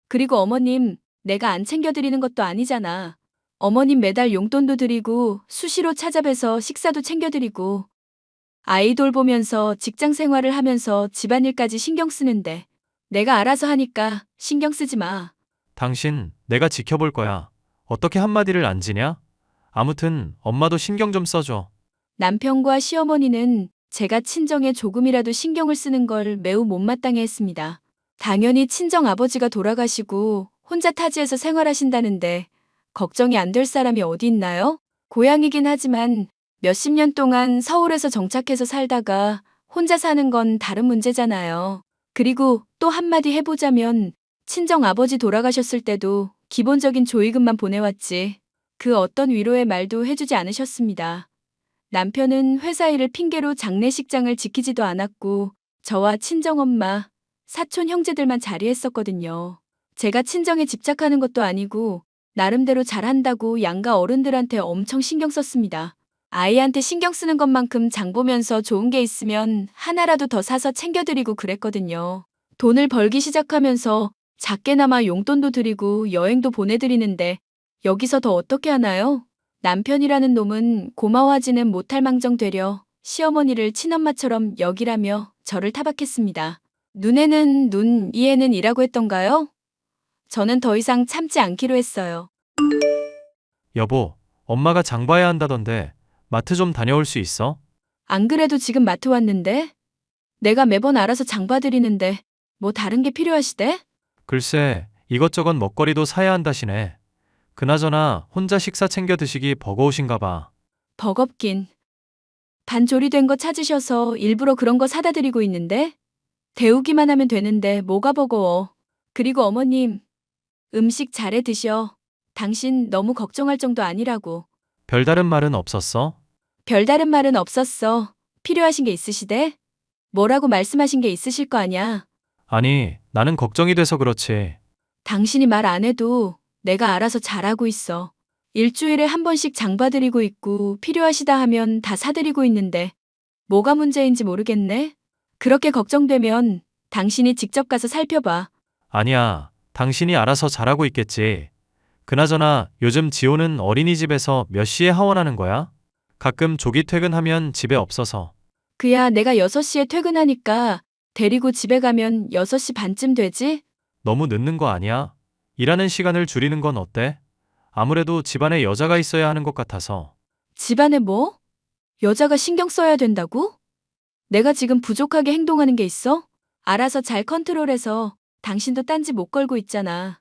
그리고 어머님, 내가 안 챙겨드리는 것도 아니잖아. 어머님 매달 용돈도 드리고 수시로 찾아뵈서 식사도 챙겨드리고 아이 돌보면서 직장 생활을 하면서 집안일까지 신경 쓰는데 내가 알아서 하니까 신경 쓰지 마. 당신 내가 지켜볼 거야. 어떻게 한마디를 안 지냐? 아무튼 엄마도 신경 좀 써줘. 남편과 시어머니는 제가 친정에 조금이라도 신경을 쓰는 걸 매우 못마땅해 했습니다. 당연히 친정 아버지가 돌아가시고 혼자 타지에서 생활하신다는데 걱정이 안 될 사람이 어디 있나요? 고향이긴 하지만 몇십 년 동안 서울에서 정착해서 살다가 혼자 사는 건 다른 문제잖아요. 그리고 또 한마디 해보자면 친정 아버지 돌아가셨을 때도 기본적인 조의금만 보내왔지. 그 어떤 위로의 말도 해주지 않으셨습니다. 남편은 회사 일을 핑계로 장례식장을 지키지도 않았고 저와 친정엄마, 사촌 형제들만 자리했었거든요. 제가 친정에 집착하는 것도 아니고 나름대로 잘한다고 양가 어른들한테 엄청 신경 썼습니다. 아이한테 신경 쓰는 것만큼 장 보면서 좋은 게 있으면 하나라도 더 사서 챙겨드리고 그랬거든요. 돈을 벌기 시작하면서 작게나마 용돈도 드리고 여행도 보내드리는데 여기서 더 어떻게 하나요? 남편이라는 놈은 고마워하지는 못할 망정 되려 시어머니를 친엄마처럼 여기라며 저를 타박했습니다. 눈에는 눈, 이에는 이라고 했던가요? 저는 더 이상 참지 않기로 했어요. 여보, 엄마가 장 봐야 한다던데 마트 좀 다녀올 수 있어? 안 그래도 지금 마트 왔는데? 내가 매번 알아서 장 봐드리는데 뭐 다른 게 필요하시대? 글쎄, 이것저것 먹거리도 사야 한다시네. 그나저나 혼자 식사 챙겨 드시기 버거우신가 봐. 버겁긴. 반조리된 거 찾으셔서 일부러 그런 거 사다 드리고 있는데? 데우기만 하면 되는데 뭐가 버거워. 그리고 어머님, 음식 잘해 드셔. 당신 너무 걱정할 정도 아니라고. 별다른 말은 없었어? 별다른 말은 없었어. 필요하신 게 있으시대? 뭐라고 말씀하신 게 있으실 거 아냐? 아니, 나는 걱정이 돼서 그렇지. 당신이 말 안 해도 내가 알아서 잘하고 있어. 일주일에 한 번씩 장 봐드리고 있고 필요하시다 하면 다 사드리고 있는데 뭐가 문제인지 모르겠네. 그렇게 걱정되면 당신이 직접 가서 살펴봐. 아니야, 당신이 알아서 잘하고 있겠지. 그나저나 요즘 지호는 어린이집에서 몇 시에 하원하는 거야? 가끔 조기 퇴근하면 집에 없어서. 그야 내가 6시에 퇴근하니까 데리고 집에 가면 6시 반쯤 되지? 너무 늦는 거 아니야? 일하는 시간을 줄이는 건 어때? 아무래도 집안에 여자가 있어야 하는 것 같아서. 집안에 뭐? 여자가 신경 써야 된다고? 내가 지금 부족하게 행동하는 게 있어? 알아서 잘 컨트롤해서 당신도 딴지 못 걸고 있잖아.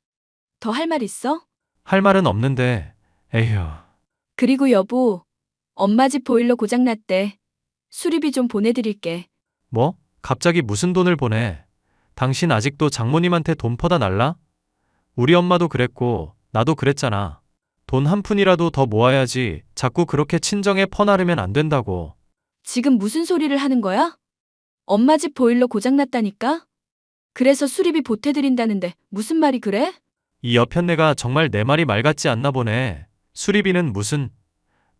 더 할 말 있어? 할 말은 없는데, 에휴. 그리고 여보, 엄마 집 보일러 고장났대. 수리비 좀 보내드릴게. 뭐? 갑자기 무슨 돈을 보내? 당신 아직도 장모님한테 돈 퍼다 날라? 우리 엄마도 그랬고, 나도 그랬잖아. 돈 한 푼이라도 더 모아야지 자꾸 그렇게 친정에 퍼나르면 안 된다고. 지금 무슨 소리를 하는 거야? 엄마 집 보일러 고장났다니까? 그래서 수리비 보태드린다는데 무슨 말이 그래? 이 여편네가 정말 내 말이 말 같지 않나 보네. 수리비는 무슨,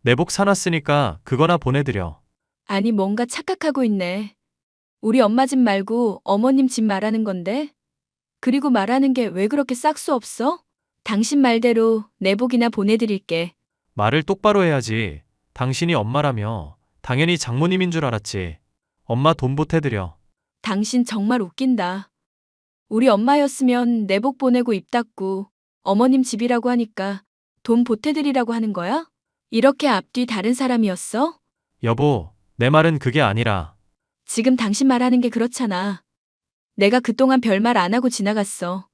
내복 사놨으니까 그거나 보내드려. 아니 뭔가 착각하고 있네. 우리 엄마 집 말고 어머님 집 말하는 건데? 그리고 말하는 게 왜 그렇게 싹수 없어? 당신 말대로 내복이나 보내드릴게. 말을 똑바로 해야지. 당신이 엄마라며 당연히 장모님인 줄 알았지. 엄마 돈 보태드려. 당신 정말 웃긴다. 우리 엄마였으면 내복 보내고 입 닫고 어머님 집이라고 하니까 돈 보태드리라고 하는 거야? 이렇게 앞뒤 다른 사람이었어? 여보, 내 말은 그게 아니라. 지금 당신 말하는 게 그렇잖아. 내가 그동안 별말 안 하고 지나갔어.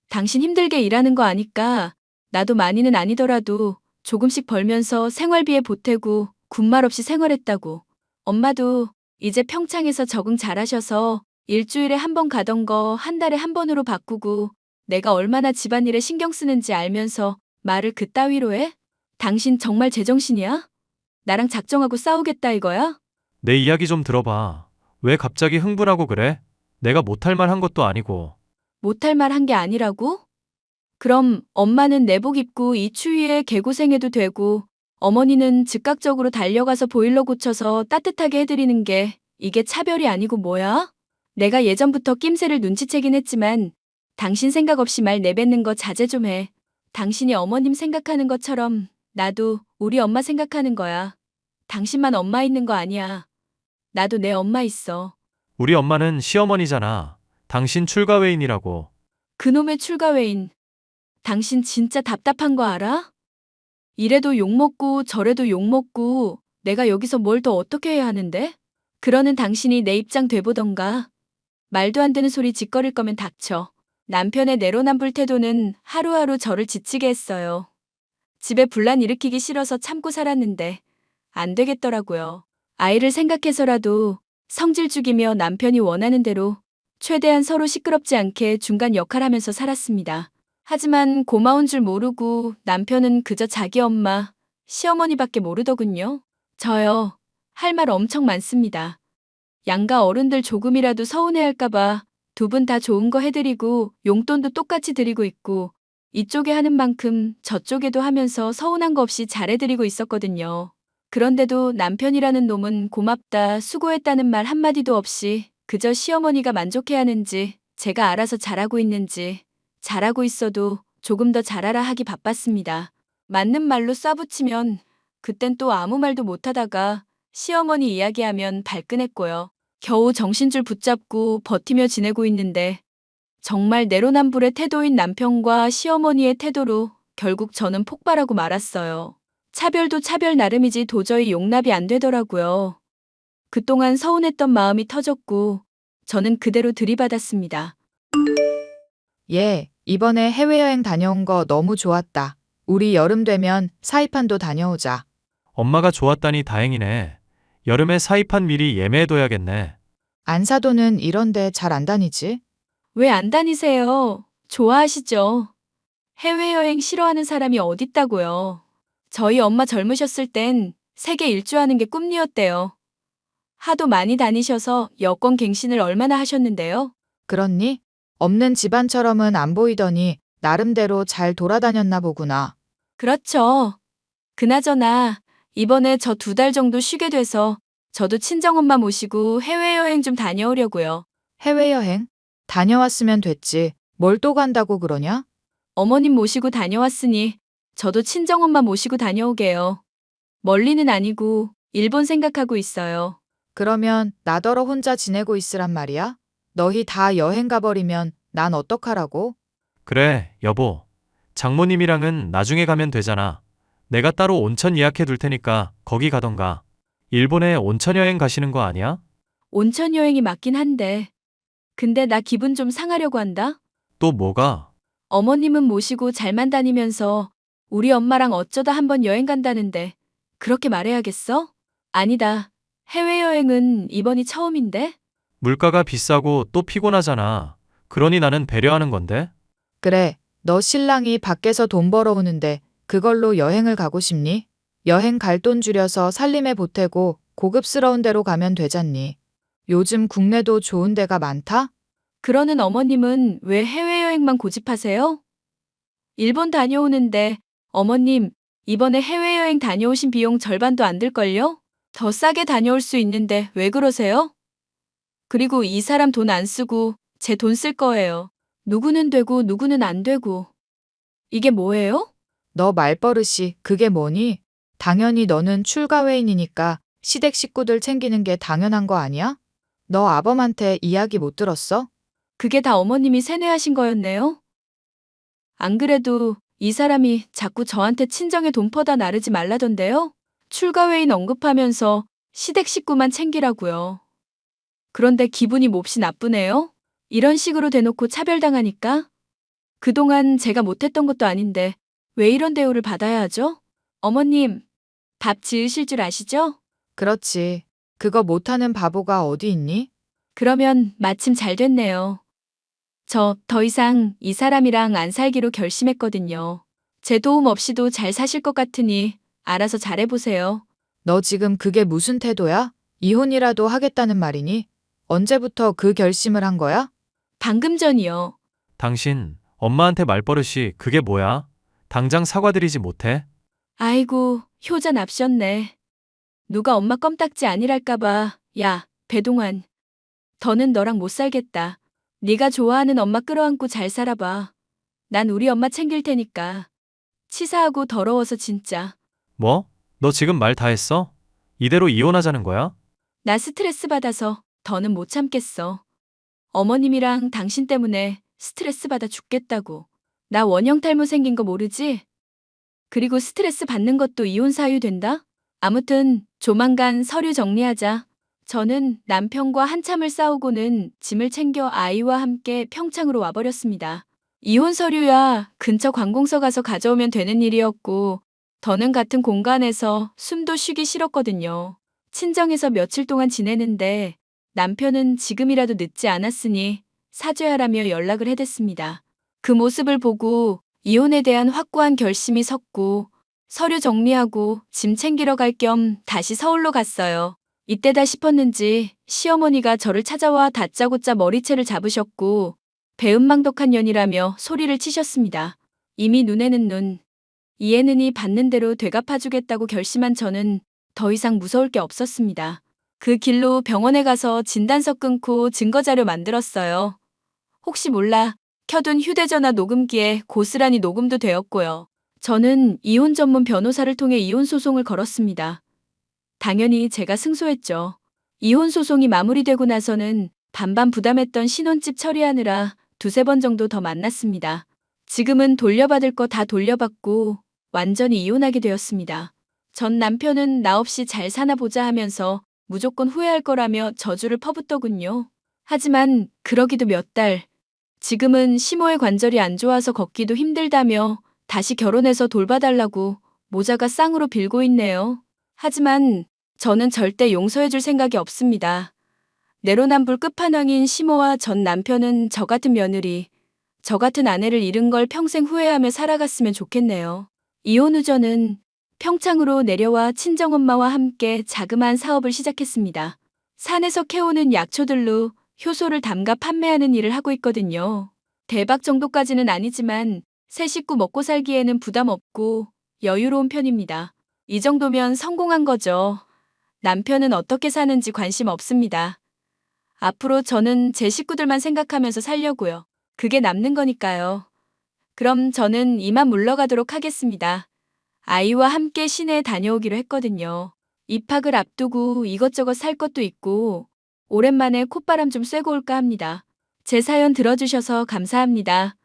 당신 힘들게 일하는 거 아니까 나도 많이는 아니더라도 조금씩 벌면서 생활비에 보태고 군말 없이 생활했다고. 엄마도 이제 평창에서 적응 잘하셔서 일주일에 한 번 가던 거 한 달에 한 번으로 바꾸고 내가 얼마나 집안일에 신경 쓰는지 알면서 말을 그따위로 해? 당신 정말 제정신이야? 나랑 작정하고 싸우겠다 이거야? 내 이야기 좀 들어봐. 왜 갑자기 흥분하고 그래? 내가 못할 말 한 것도 아니고. 못할 말 한 게 아니라고? 그럼 엄마는 내복 입고 이 추위에 개고생해도 되고 어머니는 즉각적으로 달려가서 보일러 고쳐서 따뜻하게 해드리는 게 이게 차별이 아니고 뭐야? 내가 예전부터 낌새를 눈치채긴 했지만 당신 생각 없이 말 내뱉는 거 자제 좀 해. 당신이 어머님 생각하는 것처럼 나도 우리 엄마 생각하는 거야. 당신만 엄마 있는 거 아니야. 나도 내 엄마 있어. 우리 엄마는 시어머니잖아. 당신 출가외인이라고. 그놈의 출가외인. 당신 진짜 답답한 거 알아? 이래도 욕먹고 저래도 욕먹고 내가 여기서 뭘 더 어떻게 해야 하는데? 그러는 당신이 내 입장 돼보던가. 말도 안 되는 소리 짓거릴 거면 닥쳐. 남편의 내로남불 태도는 하루하루 저를 지치게 했어요. 집에 분란 일으키기 싫어서 참고 살았는데 안 되겠더라고요. 아이를 생각해서라도 성질 죽이며 남편이 원하는 대로 최대한 서로 시끄럽지 않게 중간 역할하면서 살았습니다. 하지만 고마운 줄 모르고 남편은 그저 자기 엄마, 시어머니밖에 모르더군요. 저요. 할 말 엄청 많습니다. 양가 어른들 조금이라도 서운해할까봐 두 분 다 좋은 거 해드리고 용돈도 똑같이 드리고 있고 이쪽에 하는 만큼 저쪽에도 하면서 서운한 거 없이 잘해드리고 있었거든요. 그런데도 남편이라는 놈은 고맙다, 수고했다는 말 한마디도 없이 그저 시어머니가 만족해하는지 제가 알아서 잘하고 있는지 잘하고 있어도 조금 더 잘하라 하기 바빴습니다. 맞는 말로 쏴붙이면 그땐 또 아무 말도 못하다가 시어머니 이야기하면 발끈했고요. 겨우 정신줄 붙잡고 버티며 지내고 있는데 정말 내로남불의 태도인 남편과 시어머니의 태도로 결국 저는 폭발하고 말았어요. 차별도 차별 나름이지 도저히 용납이 안 되더라고요. 그동안 서운했던 마음이 터졌고 저는 그대로 들이받았습니다. 예, 이번에 해외여행 다녀온 거 너무 좋았다. 우리 여름 되면 사이판도 다녀오자. 엄마가 좋았다니 다행이네. 여름에 사이판 미리 예매해둬야겠네. 안사도는 이런데 잘 안 다니지? 왜 안 다니세요? 좋아하시죠? 해외여행 싫어하는 사람이 어딨다고요. 저희 엄마 젊으셨을 땐 세계 일주하는 게 꿈이었대요. 하도 많이 다니셔서 여권 갱신을 얼마나 하셨는데요? 그렇니? 없는 집안처럼은 안 보이더니 나름대로 잘 돌아다녔나 보구나. 그렇죠. 그나저나 이번에 저 2달 정도 쉬게 돼서 저도 친정엄마 모시고 해외여행 좀 다녀오려고요. 해외여행? 다녀왔으면 됐지. 뭘 또 간다고 그러냐? 어머님 모시고 다녀왔으니 저도 친정엄마 모시고 다녀오게요. 멀리는 아니고 일본 생각하고 있어요. 그러면 나더러 혼자 지내고 있으란 말이야? 너희 다 여행 가버리면 난 어떡하라고? 그래, 여보. 장모님이랑은 나중에 가면 되잖아. 내가 따로 온천 예약해 둘 테니까 거기 가던가. 일본에 온천 여행 가시는 거 아니야? 온천 여행이 맞긴 한데. 근데 나 기분 좀 상하려고 한다? 또 뭐가? 어머님은 모시고 잘만 다니면서 우리 엄마랑 어쩌다 한번 여행 간다는데 그렇게 말해야겠어? 아니다. 해외여행은 이번이 처음인데? 물가가 비싸고 또 피곤하잖아. 그러니 나는 배려하는 건데? 그래, 너 신랑이 밖에서 돈 벌어오는데 그걸로 여행을 가고 싶니? 여행 갈 돈 줄여서 살림에 보태고 고급스러운 데로 가면 되잖니. 요즘 국내도 좋은 데가 많다? 그러는 어머님은 왜 해외여행만 고집하세요? 일본 다녀오는데 어머님, 이번에 해외여행 다녀오신 비용 절반도 안 들걸요? 더 싸게 다녀올 수 있는데 왜 그러세요? 그리고 이 사람 돈 안 쓰고 제 돈 쓸 거예요. 누구는 되고 누구는 안 되고. 이게 뭐예요? 너 말버릇이 그게 뭐니? 당연히 너는 출가회인이니까 시댁 식구들 챙기는 게 당연한 거 아니야? 너 아범한테 이야기 못 들었어? 그게 다 어머님이 세뇌하신 거였네요? 안 그래도 이 사람이 자꾸 저한테 친정에 돈 퍼다 나르지 말라던데요? 출가회인 언급하면서 시댁 식구만 챙기라고요. 그런데 기분이 몹시 나쁘네요? 이런 식으로 대놓고 차별당하니까? 그동안 제가 못했던 것도 아닌데 왜 이런 대우를 받아야 하죠? 어머님, 밥 지으실 줄 아시죠? 그렇지. 그거 못하는 바보가 어디 있니? 그러면 마침 잘 됐네요. 저 더 이상 이 사람이랑 안 살기로 결심했거든요. 제 도움 없이도 잘 사실 것 같으니 알아서 잘해보세요. 너 지금 그게 무슨 태도야? 이혼이라도 하겠다는 말이니? 언제부터 그 결심을 한 거야? 방금 전이요. 당신, 엄마한테 말버릇이 그게 뭐야? 당장 사과드리지 못해? 아이고, 효자 납셨네. 누가 엄마 껌딱지 아니랄까봐. 야, 배동환. 더는 너랑 못 살겠다. 네가 좋아하는 엄마 끌어안고 잘 살아봐. 난 우리 엄마 챙길 테니까. 치사하고 더러워서 진짜. 뭐? 너 지금 말 다 했어? 이대로 이혼하자는 거야? 나 스트레스 받아서 더는 못 참겠어. 어머님이랑 당신 때문에 스트레스 받아 죽겠다고. 나 원형 탈모 생긴 거 모르지? 그리고 스트레스 받는 것도 이혼 사유 된다? 아무튼 조만간 서류 정리하자. 저는 남편과 한참을 싸우고는 짐을 챙겨 아이와 함께 평창으로 와버렸습니다. 이혼 서류야 근처 관공서 가서 가져오면 되는 일이었고 더는 같은 공간에서 숨도 쉬기 싫었거든요. 친정에서 며칠 동안 지내는데 남편은 지금이라도 늦지 않았으니 사죄하라며 연락을 해댔습니다. 그 모습을 보고 이혼에 대한 확고한 결심이 섰고 서류 정리하고 짐 챙기러 갈 겸 다시 서울로 갔어요. 이때다 싶었는지 시어머니가 저를 찾아와 다짜고짜 머리채를 잡으셨고 배은망덕한 년이라며 소리를 치셨습니다. 이미 눈에는 눈, 이에는 이 받는 대로 되갚아주겠다고 결심한 저는 더 이상 무서울 게 없었습니다. 그 길로 병원에 가서 진단서 끊고 증거자료 만들었어요. 혹시 몰라 켜둔 휴대전화 녹음기에 고스란히 녹음도 되었고요. 저는 이혼 전문 변호사를 통해 이혼 소송을 걸었습니다. 당연히 제가 승소했죠. 이혼 소송이 마무리되고 나서는 반반 부담했던 신혼집 처리하느라 2~3번 정도 더 만났습니다. 지금은 돌려받을 거 다 돌려받고 완전히 이혼하게 되었습니다. 전 남편은 나 없이 잘 사나 보자 하면서 무조건 후회할 거라며 저주를 퍼붓더군요. 하지만 그러기도 몇 달. 지금은 시모의 관절이 안 좋아서 걷기도 힘들다며 다시 결혼해서 돌봐달라고 모자가 쌍으로 빌고 있네요. 하지만 저는 절대 용서해줄 생각이 없습니다. 내로남불 끝판왕인 시모와 전 남편은 저 같은 며느리, 저 같은 아내를 잃은 걸 평생 후회하며 살아갔으면 좋겠네요. 이혼 후 저는 평창으로 내려와 친정엄마와 함께 자그마한 사업을 시작했습니다. 산에서 캐오는 약초들로 효소를 담가 판매하는 일을 하고 있거든요. 대박 정도까지는 아니지만 새 식구 먹고 살기에는 부담 없고 여유로운 편입니다. 이 정도면 성공한 거죠. 남편은 어떻게 사는지 관심 없습니다. 앞으로 저는 제 식구들만 생각하면서 살려고요. 그게 남는 거니까요. 그럼 저는 이만 물러가도록 하겠습니다. 아이와 함께 시내에 다녀오기로 했거든요. 입학을 앞두고 이것저것 살 것도 있고 오랜만에 콧바람 좀 쐬고 올까 합니다. 제 사연 들어주셔서 감사합니다.